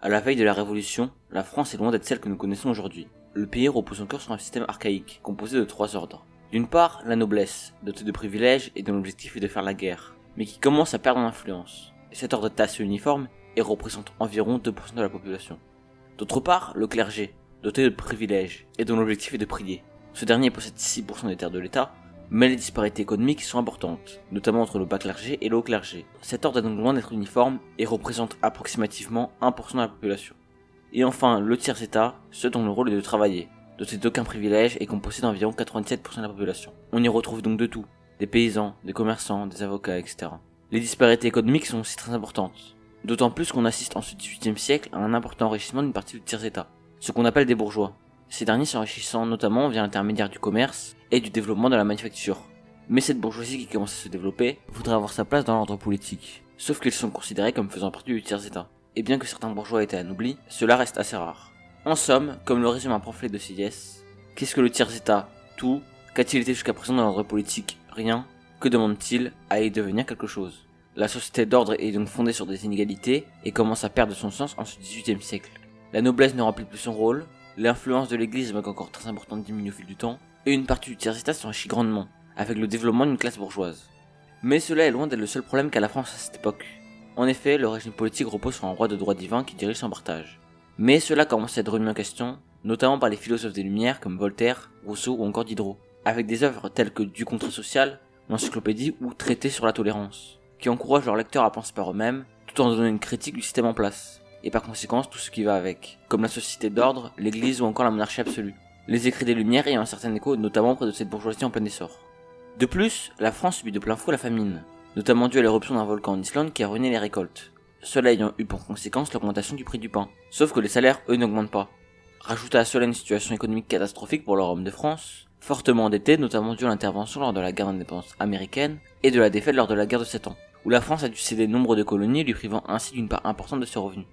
À la veille de la Révolution, la France est loin d'être celle que nous connaissons aujourd'hui. Le pays repose encore sur un système archaïque, composé de 3 ordres. D'une part, la noblesse, dotée de privilèges et dont l'objectif est de faire la guerre, mais qui commence à perdre en influence. Cet ordre est assez uniforme et représente environ 2% de la population. D'autre part, le clergé, doté de privilèges et dont l'objectif est de prier. Ce dernier possède 6% des terres de l'État, mais les disparités économiques sont importantes, notamment entre le bas clergé et le haut clergé. Cet ordre est donc loin d'être uniforme et représente approximativement 1% de la population. Et enfin, le tiers-état, ceux dont le rôle est de travailler, doté d'aucun privilège et composé d'environ 97% de la population. On y retrouve donc de tout, des paysans, des commerçants, des avocats, etc. Les disparités économiques sont aussi très importantes, d'autant plus qu'on assiste en ce XVIIIe siècle à un important enrichissement d'une partie du tiers-état, ce qu'on appelle des bourgeois. Ces derniers s'enrichissant notamment via l'intermédiaire du commerce et du développement de la manufacture. Mais cette bourgeoisie qui commence à se développer voudrait avoir sa place dans l'ordre politique, sauf qu'ils sont considérés comme faisant partie du tiers-état. Et bien que certains bourgeois aient été anoblis, cela reste assez rare. En somme, comme le résume un pamphlet de Sieyès, qu'est-ce que le tiers-état? Tout. Qu'a-t-il été jusqu'à présent dans l'ordre politique? Rien. Que demande-t-il? À y devenir quelque chose. La société d'ordre est donc fondée sur des inégalités et commence à perdre son sens en ce XVIIIe siècle. La noblesse ne remplit plus son rôle, l'influence de l'église, bien qu'encore très importante, diminue au fil du temps, et une partie du tiers-état s'enrichit grandement, avec le développement d'une classe bourgeoise. Mais cela est loin d'être le seul problème qu'a la France à cette époque. En effet, le régime politique repose sur un roi de droit divin qui dirige sans partage. Mais cela commence à être remis en question, notamment par les philosophes des Lumières comme Voltaire, Rousseau ou encore Diderot, avec des œuvres telles que Du contrat social, l'encyclopédie ou Traité sur la tolérance, qui encouragent leurs lecteurs à penser par eux-mêmes, tout en donnant une critique du système en place, et par conséquent tout ce qui va avec, comme la société d'ordre, l'église ou encore la monarchie absolue. Les écrits des Lumières ayant un certain écho, notamment près de cette bourgeoisie en plein essor. De plus, la France subit de plein fouet la famine, notamment due à l'éruption d'un volcan en Islande qui a ruiné les récoltes, cela ayant eu pour conséquence l'augmentation du prix du pain. Sauf que les salaires, eux, n'augmentent pas. Rajoutez à cela une situation économique catastrophique pour le Royaume de France, fortement endetté, notamment dû à l'intervention lors de la guerre d'indépendance américaine et de la défaite lors de la guerre de 7 ans, où la France a dû céder nombre de colonies, lui privant ainsi d'une part importante de ses revenus.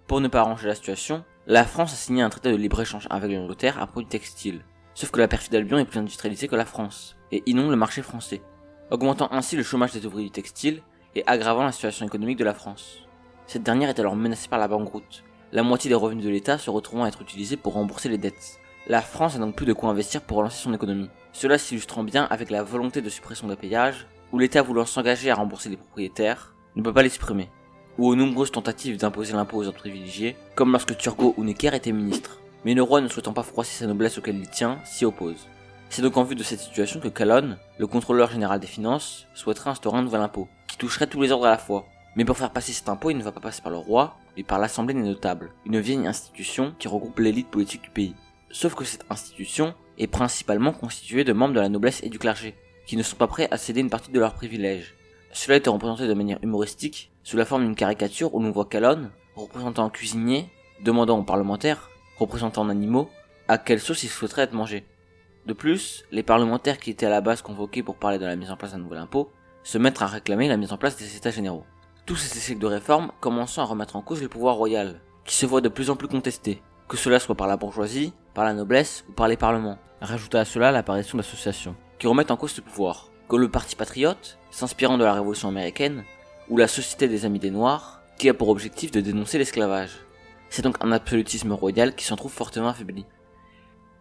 Pour ne pas arranger la situation, la France a signé un traité de libre-échange avec l'Angleterre à propos du textile. Sauf que la perfide Albion est plus industrialisée que la France, et inonde le marché français, augmentant ainsi le chômage des ouvriers du textile et aggravant la situation économique de la France. Cette dernière est alors menacée par la banqueroute, la moitié des revenus de l'État se retrouvant à être utilisés pour rembourser les dettes. La France n'a donc plus de quoi investir pour relancer son économie. Cela s'illustrant bien avec la volonté de suppression des péages, où l'État voulant s'engager à rembourser les propriétaires, ne peut pas les supprimer, ou aux nombreuses tentatives d'imposer l'impôt aux autres privilégiés, comme lorsque Turgot ou Necker étaient ministres. Mais le roi, ne souhaitant pas froisser sa noblesse auquel il tient, s'y oppose. C'est donc en vue de cette situation que Calonne, le contrôleur général des finances, souhaiterait instaurer un nouvel impôt, qui toucherait tous les ordres à la fois. Mais pour faire passer cet impôt, il ne va pas passer par le roi, mais par l'Assemblée des notables, une vieille institution qui regroupe l'élite politique du pays. Sauf que cette institution est principalement constituée de membres de la noblesse et du clergé, qui ne sont pas prêts à céder une partie de leurs privilèges. Cela était représenté de manière humoristique, sous la forme d'une caricature où l'on voit Calonne, représentant un cuisinier, demandant aux parlementaires, représentant animaux, à quelle sauce ils souhaiteraient être mangés. De plus, les parlementaires qui étaient à la base convoqués pour parler de la mise en place d'un nouvel impôt, se mettent à réclamer la mise en place des états généraux. Tous ces essais de réforme commençant à remettre en cause le pouvoir royal, qui se voit de plus en plus contesté, que cela soit par la bourgeoisie, par la noblesse ou par les parlements. Rajoutez à cela l'apparition d'associations, qui remettent en cause ce pouvoir, comme le Parti patriote, s'inspirant de la Révolution américaine, ou la Société des Amis des Noirs, qui a pour objectif de dénoncer l'esclavage. C'est donc un absolutisme royal qui s'en trouve fortement affaibli.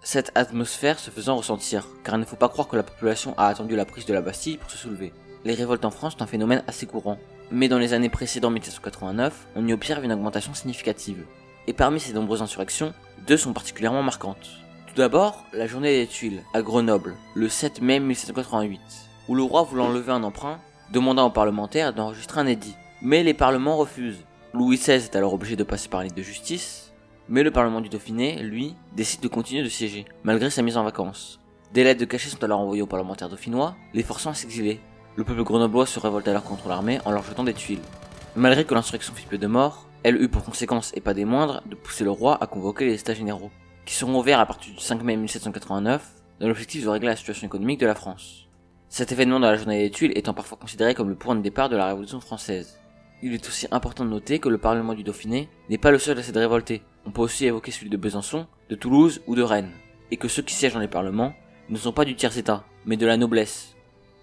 Cette atmosphère se faisant ressentir, car il ne faut pas croire que la population a attendu la prise de la Bastille pour se soulever. Les révoltes en France sont un phénomène assez courant, mais dans les années précédentes 1789, on y observe une augmentation significative. Et parmi ces nombreuses insurrections, 2 sont particulièrement marquantes. Tout d'abord, la journée des Tuiles, à Grenoble, le 7 mai 1788, où le roi voulant lever un emprunt, demandant aux parlementaires d'enregistrer un édit. Mais les parlements refusent. Louis XVI est alors obligé de passer par un lit de justice, mais le parlement du Dauphiné, lui, décide de continuer de siéger, malgré sa mise en vacances. Des lettres de cachet sont alors envoyées aux parlementaires dauphinois, les forçant à s'exiler. Le peuple grenoblois se révolte alors contre l'armée en leur jetant des tuiles. Malgré que l'insurrection fit peu de morts, elle eut pour conséquence, et pas des moindres, de pousser le roi à convoquer les états généraux, qui seront ouverts à partir du 5 mai 1789, dans l'objectif de régler la situation économique de la France. Cet événement dans la journée des Tuiles étant parfois considéré comme le point de départ de la Révolution française. Il est aussi important de noter que le Parlement du Dauphiné n'est pas le seul à s'être révolté. On peut aussi évoquer celui de Besançon, de Toulouse ou de Rennes, et que ceux qui siègent dans les parlements ne sont pas du tiers-état, mais de la noblesse.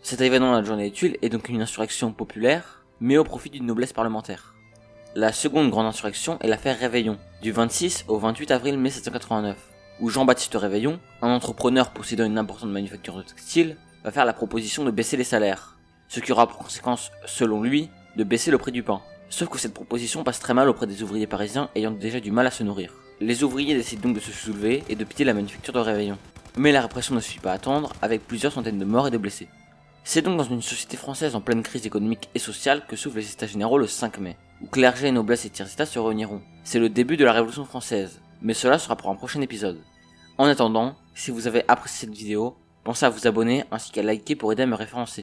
Cet événement dans la journée des Tuiles est donc une insurrection populaire, mais au profit d'une noblesse parlementaire. La seconde grande insurrection est l'affaire Réveillon, du 26 au 28 avril 1789, où Jean-Baptiste Réveillon, un entrepreneur possédant une importante manufacture de textile, va faire la proposition de baisser les salaires, ce qui aura pour conséquence, selon lui, de baisser le prix du pain. Sauf que cette proposition passe très mal auprès des ouvriers parisiens ayant déjà du mal à se nourrir. Les ouvriers décident donc de se soulever et de piller la manufacture de Réveillon. Mais la répression ne suffit pas à attendre, avec plusieurs centaines de morts et de blessés. C'est donc dans une société française en pleine crise économique et sociale que s'ouvrent les états généraux le 5 mai, où clergé, noblesse et tiers-état se réuniront. C'est le début de la Révolution française, mais cela sera pour un prochain épisode. En attendant, si vous avez apprécié cette vidéo, pensez à vous abonner ainsi qu'à liker pour aider à me référencer.